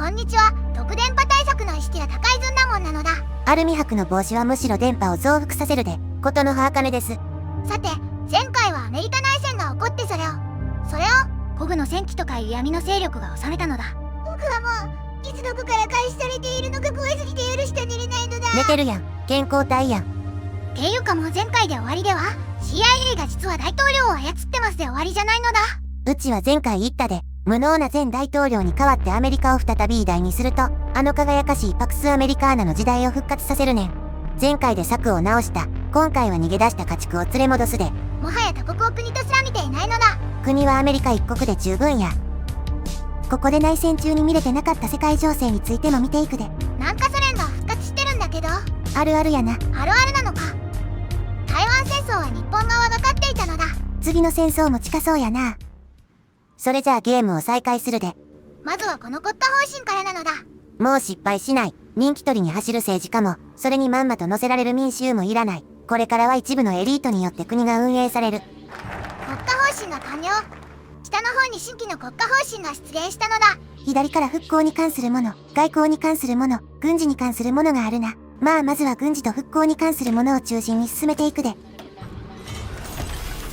こんにちは。特電波対策の意識が高いずんだもんなのだ。アルミ箔の帽子はむしろ電波を増幅させるで、ことの葉茜です。さて、前回はアメリカ内戦が起こってそれをコグの戦機とかいう闇の勢力が収めたのだ。僕はもういつどこから開始されているのか怖すぎて夜しか寝れないのだ。寝てるやん、健康体やん。っていうかもう前回で終わりでは CIA が実は大統領を操ってますで終わりじゃないのだ。うちは前回言ったで、無能な前大統領に代わってアメリカを再び偉大にすると、あの輝かしいパクスアメリカーナの時代を復活させるねん。前回で策を直した、今回は逃げ出した家畜を連れ戻すで。もはや他国を国とすら見ていないのだ。国はアメリカ一国で十分や。ここで内戦中に見れてなかった世界情勢についても見ていくで。南下ソ連が復活してるんだけど。あるあるやな。あるあるなのか。台湾戦争は日本側が勝っていたのだ。次の戦争も近そうやな。それじゃあゲームを再開するで。まずはこの国家方針からなのだ。もう失敗しない。人気取りに走る政治家も、それにまんまと乗せられる民衆もいらない。これからは一部のエリートによって国が運営される。国家方針が完了。北の方に新規の国家方針が出現したのだ。左から復興に関するもの、外交に関するもの、軍事に関するものがあるな。まあまずは軍事と復興に関するものを中心に進めていくで。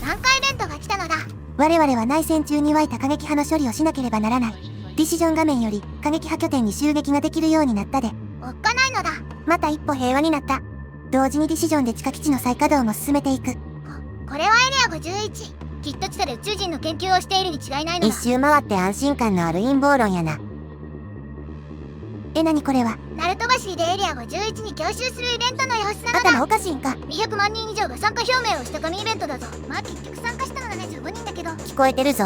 南海イベントが来たのだ。我々は内戦中に湧いた過激派の処理をしなければならない。ディシジョン画面より過激派拠点に襲撃ができるようになったで。おっかないのだ。また一歩平和になった。同時にディシジョンで地下基地の再稼働も進めていく。これはエリア51。きっと地下で宇宙人の研究をしているに違いないのだ。一周回って安心感のある陰謀論やな。何これは。ナルト橋でエリア51に強襲するイベントの様子なのだ。頭おかしいんか。200万人以上が参加表明をした紙イベントだぞ。まあ結局参加したのが75人だけど。聞こえてるぞ。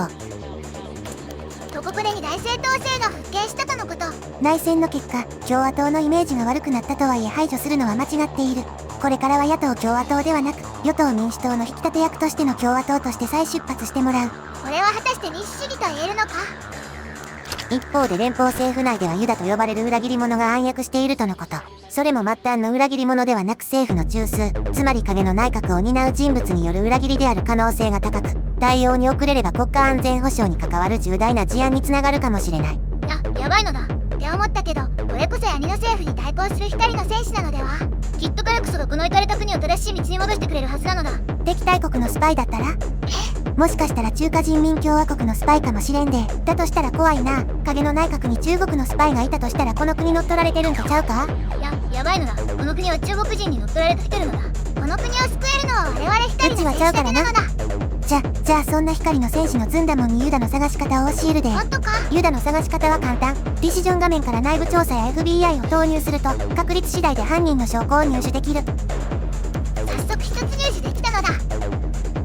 とここで二大政党制が復権したとのこと。内戦の結果、共和党のイメージが悪くなったとはいえ排除するのは間違っている。これからは野党共和党ではなく、与党民主党の引き立て役としての共和党として再出発してもらう。これは果たして民主主義と言えるのか。一方で連邦政府内ではユダと呼ばれる裏切り者が暗躍しているとのこと。それも末端の裏切り者ではなく政府の中枢、つまり影の内閣を担う人物による裏切りである可能性が高く、対応に遅れれば国家安全保障に関わる重大な事案につながるかもしれない。やばいのだって思ったけど、これこそ闇の政府に対抗する光の戦士なのでは。きっと彼こそがこの行かれた国を正しい道に戻してくれるはずなのだ。敵対国のスパイだったら？もしかしたら中華人民共和国のスパイかもしれんで。だとしたら怖いな。影の内閣に中国のスパイがいたとしたらこの国乗っ取られてるんとちゃうか？やばいのだ。この国は中国人に乗っ取られてきてるのだ。この国を救えるのは我々一人のうちはちゃうからな。なのだ。じゃあそんな光の戦士のズンダモンにユダの探し方を教えるで。本当か？ユダの探し方は簡単。ディシジョン画面から内部調査や FBI を投入すると、確率次第で犯人の証拠を入手できる。早速一つ入手できたのだ。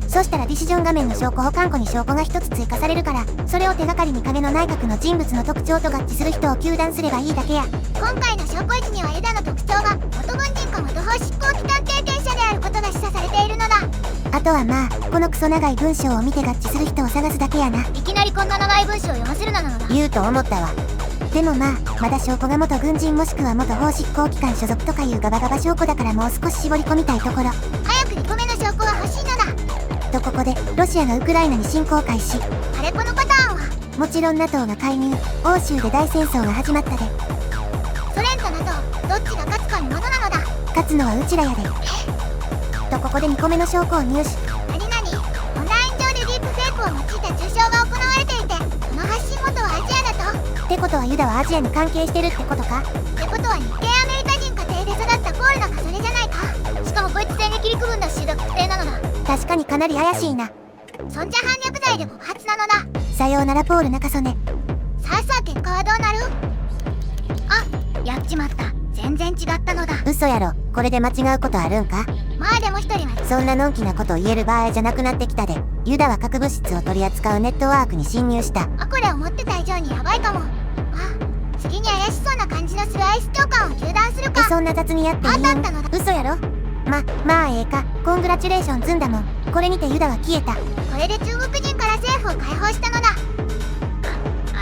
そしたらディシジョン画面の証拠保管庫に証拠が一つ追加されるから、それを手がかりに影の内閣の人物の特徴と合致する人を糾弾すればいいだけや。今回の証拠位置にはユダの特徴が元軍人か元法執行機関定点者であることが示唆されているのだ。あとはまあ、このクソ長い文章を見て合致する人を探すだけやな。いきなりこんな長い文章を読ませるなのだ。言うと思ったわ。でもまあ、まだ証拠が元軍人もしくは元法執行機関所属とかいうガバガバ証拠だからもう少し絞り込みたいところ。早く2個目の証拠が欲しいのだ。とここで、ロシアがウクライナに侵攻開始。あれこのパターンはもちろん NATO が介入。欧州で大戦争が始まったで。ソ連と NATO、どっちが勝つか見ものなのだ。勝つのはうちらやで。とここで2個目の証拠を入手。オンライン上でディープフェイクを用いた中傷が行われていて、その発信元はアジアだと。ってことはユダはアジアに関係してるってことか？ってことは日系アメリカ人家庭で育ったコールの重ねじゃないか。しかもこいつ戦撃陸軍の集団確定なのだ。確かにかなり怪しいな。そんじゃ反逆罪で告発なのだ。さようならポール中曽根。さあ結果はどうなる？やっちまった。全然違ったのだ。嘘やろ。これで間違うことあるんか？まあでも一人はそんなのんきなこと言える場合じゃなくなってきたで。ユダは核物質を取り扱うネットワークに侵入した。これ思ってた以上にヤバいかも。次に怪しそうな感じのするアイス長官を糾弾するか。そんな雑にやっていいん？だったのだ。嘘やろ。まあええか。コングラチュレーションズンだもん。これにてユダは消えた。これで中国人から政府を解放したのだ。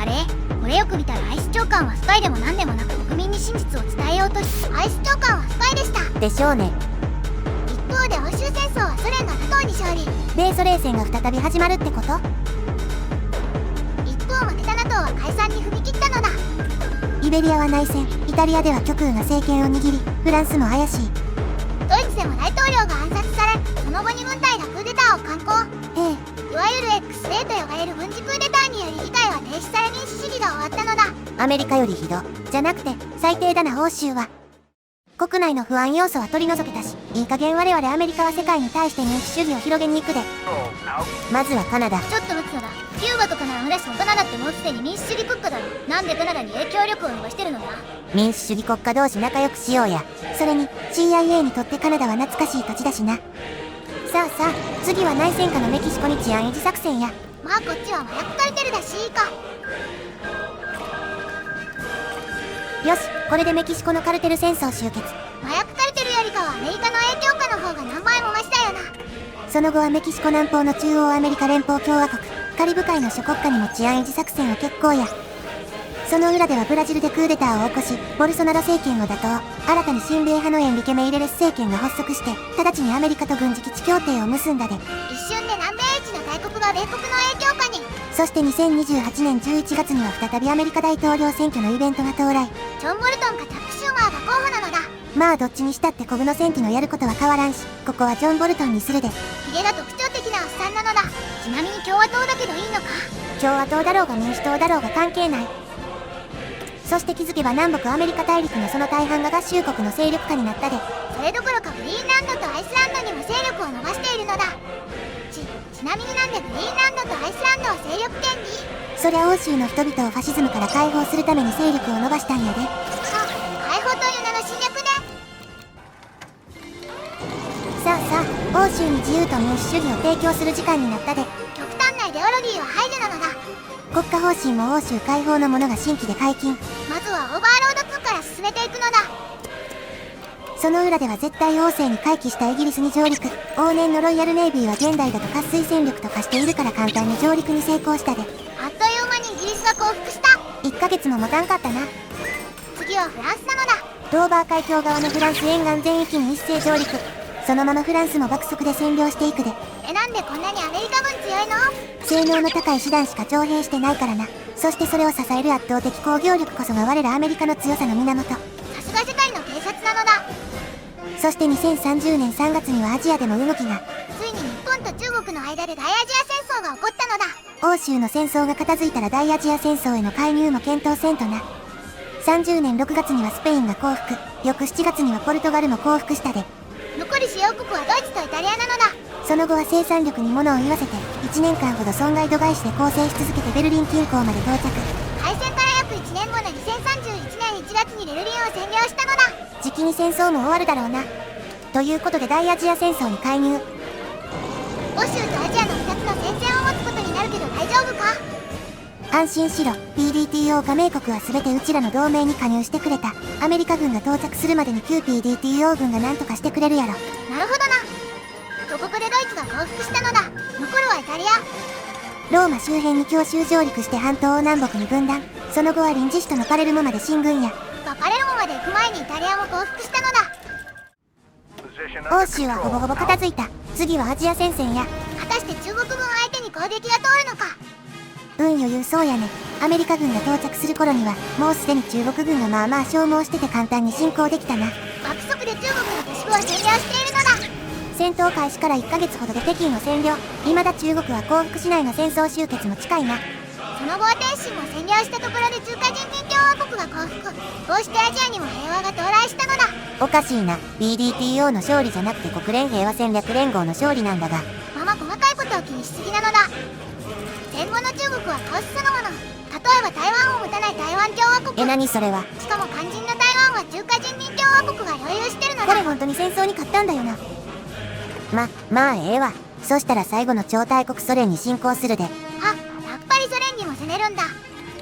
あれこれよく見たらアイス長官はスパイでも何でもなく国民に真実を伝えようとし、アイス長官はスパイでした。でしょうね。一方で欧州戦争はソ連が NATO に勝利。米ソ冷戦が再び始まるってこと？一方負けた NATO は解散に踏み切ったのだ。イベリアは内戦、イタリアでは極右が政権を握り、フランスも怪しい。ドイツでも大統領が暗殺され、その後に軍隊がクーデターを敢行。いわゆる X デーと呼ばれる軍事クーデターにより議会は停止され民主主義が終わったのだ。アメリカよりひどじゃなくて最低だな欧州は。国内の不安要素は取り除けたし、いい加減我々アメリカは世界に対して民主主義を広げに行くで。まずはカナダ。ちょっと待つのだ。キューバとかならむしろカナダってもうすでに民主主義国家だろ。なんでカナダに影響力を伸ばしてるのだ。民主主義国家同士仲良くしようや。それに CIA にとってカナダは懐かしい土地だしな。さあさあ、次は内戦下のメキシコに治安維持作戦や。まあこっちは麻薬カルテルだしいいか。よし、これでメキシコのカルテル戦争終結。麻薬カルテルよりかはアメリカの影響下の方が何倍もマシだよな。その後はメキシコ南方の中央アメリカ連邦共和国、カリブ海の諸国家にも治安維持作戦を決行や。その裏ではブラジルでクーデターを起こし、ボルソナロ政権を打倒。新たに親米派のエンリケ・メイレレス政権が発足して、直ちにアメリカと軍事基地協定を結んだで。一瞬で南米一の大国が米国の影響下に。そして2028年11月には再びアメリカ大統領選挙のイベントが到来。ジョン・ボルトンかチャック・シューマーが候補なのだ。まあどっちにしたってコグの戦記のやることは変わらんし、ここはジョン・ボルトンにするで。ヒゲが特徴的なおっさんなのだ。ちなみに共和党だけどいいのか。共和党だろうが民主党だろうが関係ない。そして気づけば南北アメリカ大陸のその大半が合衆国の勢力下になったで。それどころかグリーンランドとアイスランドにも勢力を伸ばしているのだ。ちなみになんでグリーンランドとアイスランドは勢力圏に。そりゃ欧州の人々をファシズムから解放するために勢力を伸ばしたんやで。解放という名の侵略ね。さあさあ、欧州に自由と民主主義を提供する時間になったで。極端なイデオロギーは排除なのだ。国家方針も欧州解放のものが新規で解禁。まずはオーバーロード2から進めていくのだ。その裏では絶対王政に回帰したイギリスに上陸。往年のロイヤルネイビーは現代だと渇水戦力と化しているから簡単に上陸に成功したで。あっという間にイギリスが降伏した。1ヶ月も持たんかったな。次はフランスなのだ。ドーバー海峡側のフランス沿岸全域に一斉上陸。そのままフランスも爆速で占領していくで。なんでこんなにアメリカ軍強いの。性能の高い師団しか徴兵してないからな。そしてそれを支える圧倒的工業力こそが我らアメリカの強さの源。さすが世界の警察なのだ。そして2030年3月にはアジアでも動きが。ついに日本と中国の間で大アジア戦争が起こったのだ。欧州の戦争が片付いたら大アジア戦争への介入も検討せんとな。30年6月にはスペインが降伏。翌7月にはポルトガルも降伏したで。残り主要国はドイツとイタリアなのだ。その後は生産力に物を言わせて1年間ほど損害度外視で構成し続けてベルリン近郊まで到着。開戦から約1年後の2031年1月にベルリンを占領したのだ。時期に戦争も終わるだろうな。ということで大アジア戦争に介入。欧州とアジアの2つの戦線を持つことになるけど大丈夫か。安心しろ。 PDTO 加盟国は全てうちらの同盟に加入してくれた。アメリカ軍が到着するまでに旧 PDTO 軍が何とかしてくれるやろ。なるほどな。とここでドイツが降伏したのだ。残るはイタリア。ローマ周辺に強襲上陸して半島を南北に分断。その後は臨時首都のパレルモまで進軍や。パレルモまで行く前にイタリアも降伏したのだ。欧州はほぼほぼ片付いた。次はアジア戦線や。果たして中国軍相手に攻撃が通るのか。余裕そうやね。アメリカ軍が到着する頃にはもうすでに中国軍がまあまあ消耗してて簡単に進行できたな。爆速で中国の都市部を占領しているのだ。戦闘開始から1ヶ月ほどで北京を占領。未だ中国は降伏しないが戦争終結も近いな。その後は天津も占領したところで中華人民共和国が降伏。こうしてアジアにも平和が到来したのだ。おかしいな。 PDTO の勝利じゃなくて国連平和戦略連合の勝利なんだが。まあ細かいことを気にしすぎなのだ。戦後の中国はカオスそのもの。例えば台湾を持たない台湾共和国。何それは。しかも肝心の台湾は中華人民共和国が領有してるのだ。これ本当に戦争に勝ったんだよな。まあええわ。そしたら最後の超大国ソ連に侵攻するで。やっぱりソ連にも攻めるんだ。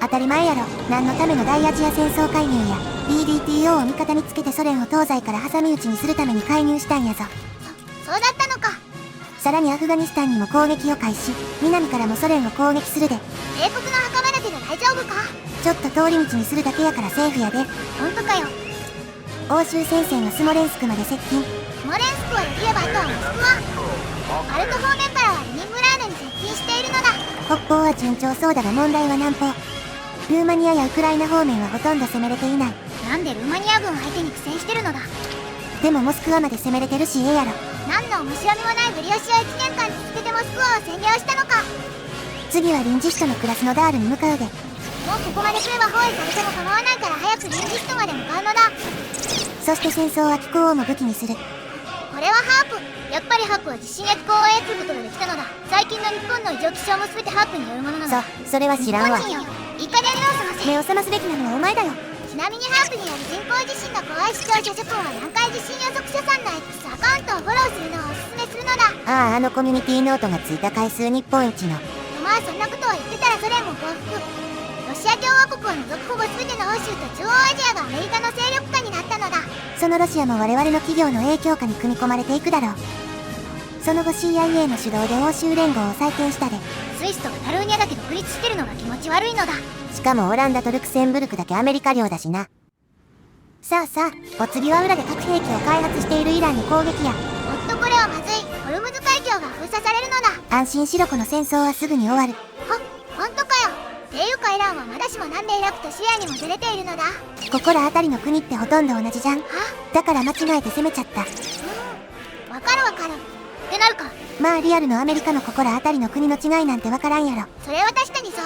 当たり前やろ。何のための大アジア戦争介入や。 PDTO を味方につけてソ連を東西から挟み撃ちにするために介入したんやぞ。そうだったのか。さらにアフガニスタンにも攻撃を開始。南からもソ連を攻撃するで。英国の墓場だけど大丈夫か。ちょっと通り道にするだけやからセーフやで。ほんとかよ。欧州戦線はスモレンスクまで接近。スモレンスクはできればあとはモスクワ。バルト方面からはレニングラードに接近しているのだ。北方は順調そうだが問題は南方。ルーマニアやウクライナ方面はほとんど攻めれていない。なんでルーマニア軍相手に苦戦してるのだ。でもモスクワまで攻めれてるしやろ。何の面白みもないブリオシを1年間続けてモスクワを占領したのか。次は臨時使徒のクラスのダールに向かうで。もうここまで来れば包囲されても構わないから早く臨時使徒まで向かうのだ。そして戦争は気候をも武器にする。これはハープ。やっぱりハープは地震や気候を操ることができたのだ。最近の日本の異常気象も全てハープによるものなのだ。それは知らんわ。日本人よ、いい加減目を覚ませ。目を覚ますべきなのはお前だよ。ちなみにハープによる人工地震の怖い視聴者諸君は南海地震予測者さんの X アカウントをフォローするのをおすすめするのだ。あのコミュニティノートがついた回数日本一の。まあそんなことを言ってたらソ連も降伏。ロシア共和国を除くほぼ全ての欧州と中央アジアがアメリカの勢力下になったのだ。そのロシアも我々の企業の影響下に組み込まれていくだろう。その後 CIA の主導で欧州連合を再建したで。スイスとカタルーニャだけ独立してるのが気持ち悪いのだ。しかもオランダとルクセンブルクだけアメリカ領だしな。さあ、お次は裏で核兵器を開発しているイランに攻撃や。おっとこれはまずい。ホルムズ海峡が封鎖されるのだ。安心しろ、この戦争はすぐに終わる。ほんとかよ。ていうかイランはまだしもなんでイラクとシリアにもずれているのだ。ここら辺りの国ってほとんど同じじゃん。だから間違えて攻めちゃった。わかるってなるか。まあリアルのアメリカのここら辺りの国の違いなんてわからんやろ。それは確かにそう。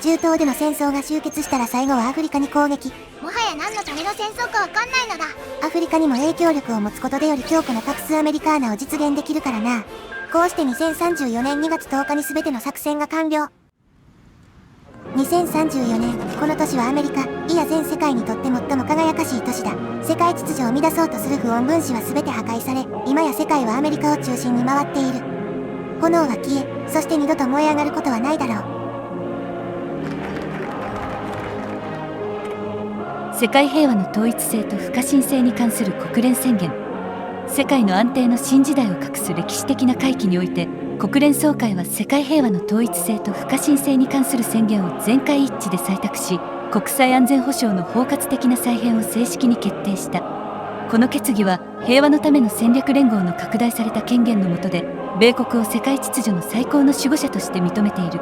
中東での戦争が終結したら最後はアフリカに攻撃。もはや何のための戦争かわかんないのだ。アフリカにも影響力を持つことでより強固なパクスアメリカーナを実現できるからな。こうして2034年2月10日に全ての作戦が完了。2034年、この年はアメリカ、いや全世界にとって最も輝かしい年だ。世界秩序を乱そうとする不穏分子は全て破壊され、今や世界はアメリカを中心に回っている。炎は消え、そして二度と燃え上がることはないだろう。世界平和の統一性と不可侵性に関する国連宣言。世界の安定の新時代を画す歴史的な回帰において、国連総会は世界平和の統一性と不可侵性に関する宣言を全会一致で採択し、国際安全保障の包括的な再編を正式に決定した。この決議は平和のための戦略連合の拡大された権限の下で、米国を世界秩序の最高の守護者として認めている。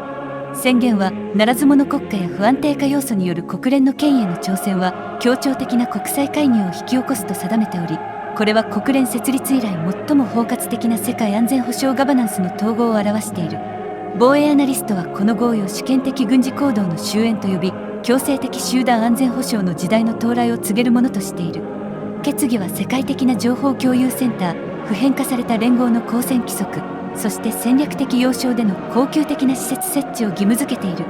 宣言はならず者国家や不安定化要素による国連の権威への挑戦は協調的な国際介入を引き起こすと定めており、これは国連設立以来最も包括的な世界安全保障ガバナンスの統合を表している。防衛アナリストはこの合意を主権的軍事行動の終焉と呼び、強制的集団安全保障の時代の到来を告げるものとしている。決議は世界的な情報共有センター、普遍化された連合の公選規則、そして戦略的要衝での恒久的な施設設置を義務付けている。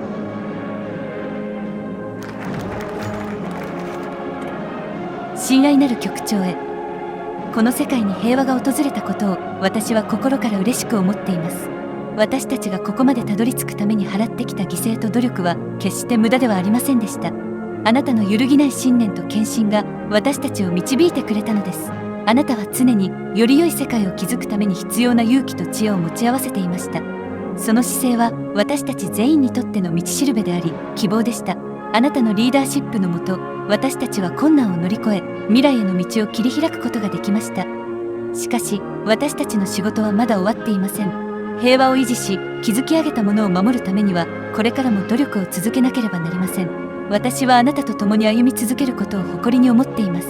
親愛なる局長へ。この世界に平和が訪れたことを私は心から嬉しく思っています。私たちがここまでたどり着くために払ってきた犠牲と努力は決して無駄ではありませんでした。あなたの揺るぎない信念と献身が私たちを導いてくれたのです。あなたは常により良い世界を築くために必要な勇気と知恵を持ち合わせていました。その姿勢は私たち全員にとっての道しるべであり希望でした。あなたのリーダーシップのもと、私たちは困難を乗り越え未来への道を切り開くことができました。しかし私たちの仕事はまだ終わっていません。平和を維持し築き上げたものを守るためにはこれからも努力を続けなければなりません。私はあなたと共に歩み続けることを誇りに思っています。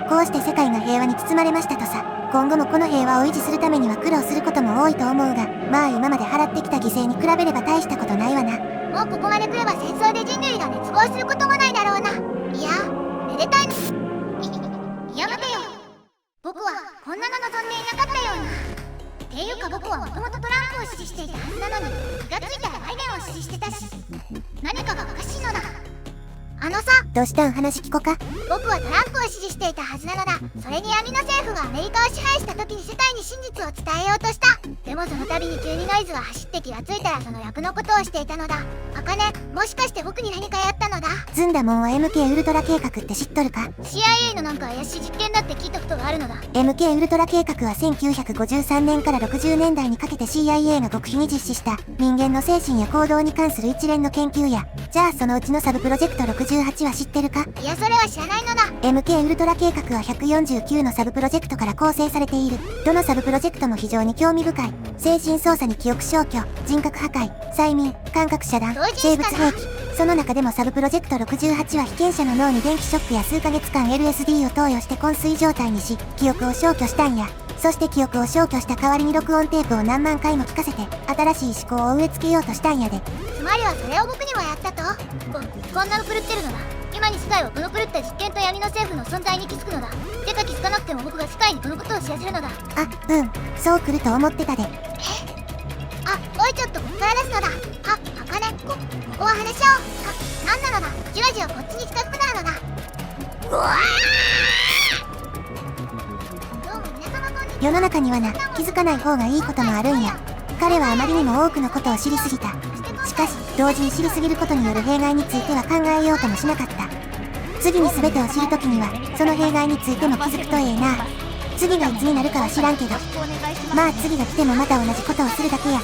こうして世界が平和に包まれましたとさ。今後もこの平和を維持するためには苦労することも多いと思うが、まあ今まで払ってきた犠牲に比べれば大したことないわな。もうここまで来れば戦争で人類が滅亡することもないだろうな。いや、めでたいやめてよ。僕はこんなの望んでいなかったような。っていうか僕はもともとトランプを支持していたはずなのに、気がついたらバイデンを支持してたし、何かがおかしいのだ。あのさ、どうしたん、話聞こか。僕はトランプを支持していたはずなのだ。それに闇の政府がアメリカを支配した時に世界に真実を伝えようとした。でもその度に急にノイズが走って気がついたらその役のことをしていたのだ。茜、もしかして僕に何かやっったのだ。ずんだもんは MK ウルトラ計画って知っとるか？ CIA のなんか怪しい実験だって聞いたことがあるのだ。 MK ウルトラ計画は1953年から60年代にかけて CIA が極秘に実施した人間の精神や行動に関する一連の研究や。じゃあそのうちのサブプロジェクト68は知ってるか？いや、それは知らないのだ。 MK ウルトラ計画は149のサブプロジェクトから構成されている。どのサブプロジェクトも非常に興味深い。精神操作に記憶消去、人格破壊、催眠、感覚遮断、生物兵器。その中でもサブプロジェクト68は被験者の脳に電気ショックや数ヶ月間 LSD を投与して昏睡状態にし、記憶を消去したんや。そして記憶を消去した代わりに録音テープを何万回も聞かせて、新しい思考を植え付けようとしたんやで。つまりはそれを僕にもやったと。こんなの狂ってるのだ。今に世界はこの狂った実験と闇の政府の存在に気づくのだ。てか気づかなくても僕が世界にこのことを知らせるのだ。そう来ると思ってたで。おい、ちょっとこっから出すのだ。あかね、ここは話し合おう。なんなのだ。じわじわこっちに近くなるのだ。うわどうも皆様こんにちは。世の中にはな、気づかない方がいいこともあるんや。彼はあまりにも多くのことを知りすぎた。しかし、同時に知りすぎることによる弊害については考えようともしなかった。次に全てを知るときには、その弊害についても気づくとええな。次がいつになるかは知らんけど。まあ次が来てもまた同じことをするだけや。